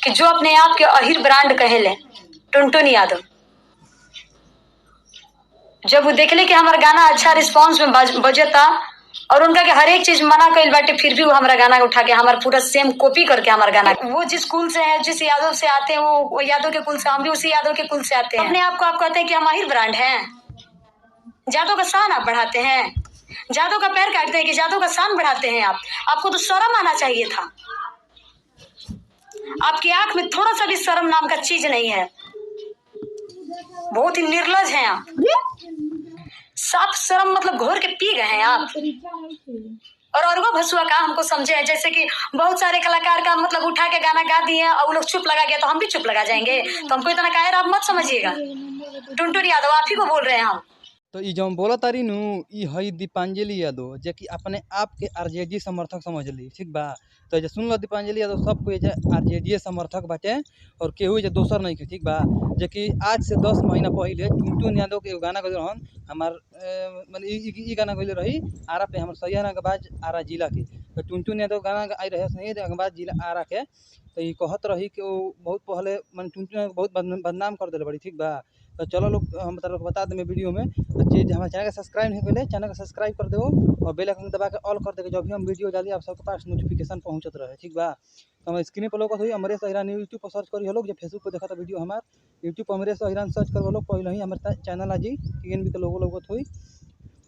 कि जो अपने आप के अहिर ब्रांड कहेले टुनटुन यादव, जब वो देखले कि हमारा गाना अच्छा रिस्पांस में बजता और उनका के हर एक चीज मना कइल बाटे, फिर भी वो हमारा गाना उठा के हमारा पूरा सेम कॉपी करके हमारा गाना, वो जिस कुल से है, जिस यादव से आते हैं, वो यादव के कुल से, हम भी उसी यादव के कुल से आते हैं। अपने आप को आप कहते हैं कि हम अहिर ब्रांड हैं, जादव का शान आप बढ़ाते हैं, जादव का पैर काटते हैं कि जादव का शान बढ़ाते हैं। आपको तो शर्म आना चाहिए था। आपकी आंख में थोड़ा सा भी शर्म नाम का चीज नहीं है, बहुत ही निर्लज हैं आप। साफ शर्म मतलब घोर के पी गए हैं आप। और वो भसुआ का हमको समझे है, जैसे कि बहुत सारे कलाकार का मतलब उठा के गाना गा दिए और वो लोग चुप लगा गया तो हम भी चुप लगा जाएंगे, तो हमको इतना कायर आप मत समझिएगा। टुनटुन यादव आप ही को बोल रहे हैं हम। तो ई जौन बोला तारी नु ई हई दीपांजलि यादव जे कि अपने आप के आरजेडी समर्थक समझ ली, ठीक बा। तो जे सुन लो दीपांजलि यादव सब कोई जे आरजेडी समर्थक बाटे और केहू जे दोसर नहीं के, ठीक बा। जे कि आज से 10 महीना पहले टुनटुन यादव के गाना गइल रहन, हमार माने ई गाना गइल रही आरा पे, हमर सैया रंगबाज आरा जिला के। तो टुनटुन यादव गाना आई रहे सही रंगबाज जिला आरा के। तो ई कहत रही कि वो बहुत पहले माने टुनटुन बहुत बदनाम कर देले बड़ी, ठीक बा। तो चलो लोग हम बता दें वीडियो में। तो चीज़ हमारे चैनल का सब्सक्राइब नहीं पहले चैनल का सब्सक्राइब कर दो और बेल आइकन दबा के ऑल कर दे, जब भी हम वीडियो डाली आप सबके पास नोटिफिकेशन पहुंचत रहे, ठीक बा। तो हम स्क्रीन पर लोग हुई अमरेश अहिरान यूट्यूब पर सर्च करी लोग, जो फेसबुक पर देखा था वीडियो हमार यूट्यूब पर अमरेश अहिरान सर्च कर लोग, पहले ही हमारे चैनल आज TNB के लोगों हुई।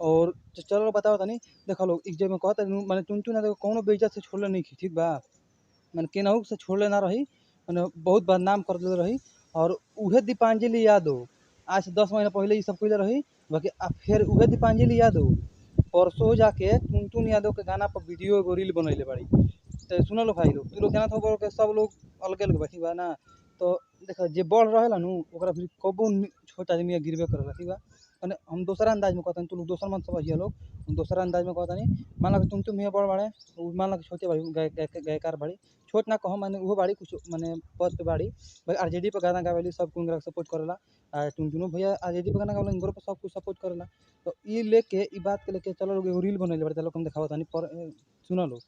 और चलो बताओ तनी देखो लोग एक जगह कहता मैंने टुनटुन यादव कोनो बेइज्जत से छोड़ले नहीं की, ठीक बा। मैंने केनाहू से छोड़ले ना रही, मैंने बहुत बदनाम कर दे रही। और उहे दीपांजलि यादव आज 10 महीना पहले ये सब कइले रही, बाकी फिर उहे दीपांजलि यादव परसों जाके टुनटुन यादव के गाना पर वीडियो एगो रील बनैले बाड़ी। तो सुनो लो भाई लोग, तू लोग जानत हो के सब लोग अलगे अलग बैठी बा ना। तो देखो जे बढ़ रहेला नु ओकरा फिर कबो छोटा आदमी गिरबे करेला, ठीक बा। माने हम दूसरा अंदाज में कहता तू लोग दूसरा मत समझिए लोग, हम दूसरा अंदाज में कहता नहीं। मान लो कि टुनटुन भैया बड़ बाड़े, मान लो कि छोटे बाड़ी गायकार बाड़ी, छोट ना कहो माने वो बाड़ी कुछ माने पद पे बाड़ी भाई। आरजेडी पर गाना गावेली, सब कुछ सपोर्ट करेला। टुनटुनो भैया आरजेडी पर गाना गावेला, इनको पर सब कुछ सपोर्ट करेला। तो ये लेके ई बात के लेके चलो लोग एगो रील बनैले बाड़े, चलो हम दिखावत तानी पर सुनो लोग।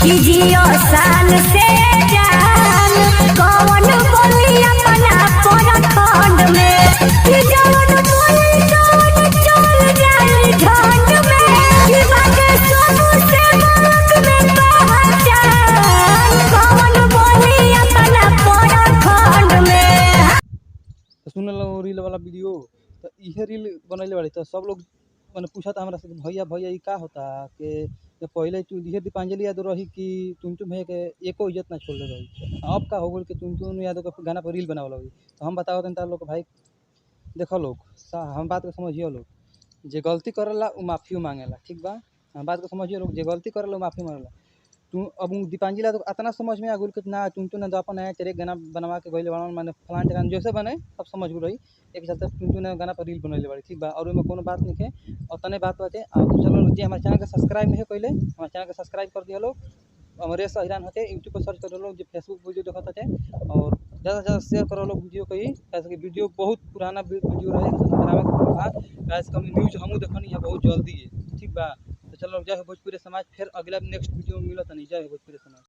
जियो साल से जान कौन बोली अपना परखंड में, कि जवन बोली कौन चल जाई झंड में, कि बाटे सबसे मुल्क में पहचान कौन बोली अपना परखंड में। तो सुन लो रील वाला वीडियो। तो इहे रील बनैले बाड़ी। तो सब लोग मैंने पूछा था हमरा से भैया भैया ये का होता कि पहले इहे दीपांजलि यादव रही कि टुनटुन भैया के एको इज्जत ना छोड़ले रही, अब का हो गल कि टुनटुन यादव के गाना पर रील बनावल लगी। तो हम बताओ तार लोग भाई देखो लोग हम बात को समझिए लोग, जे गलती करेला वो माफ़ी मांगेला, ठीक बा। हम बात को समझिए लोग, जे गलती करेला वो माफ़ी मांगेला। अब दीपांजलि यादव इतना समझ में आ गई कि ना टुनटुन यादव अपन आया तेरे गाना बनवा के गइले बाड़न, माने फलान गाना जैसे बने सब समझ गई रही। एक चलते टुनटुन यादव गाना पर रील बनैले बाड़ी, ठीक बा। और ओइमे कोनो बात नहीं है और तने बात बाटे। तो चलो जे हमारे चैनल के सब्सक्राइब नहीं है पहले हमारे चैनल के सब्सक्राइब कर दिया लोग। अमरेश अहिरान होते यूट्यूब पर सर्च करो लोग, जो फेसबुक वीडियो देखा थे। और ज़्यादा से ज़्यादा शेयर करो लोग वीडियो को ही, कैसे कि वीडियो बहुत पुराना वीडियो रहे कैसे कम न्यूज हमू देखनी है बहुत जल्दी है, ठीक बा। तो चलो जय हो भोजपुरी समाज, फिर अगला नेक्स्ट वीडियो में मिलत नहीं। जय हो भोजपुरी समाज।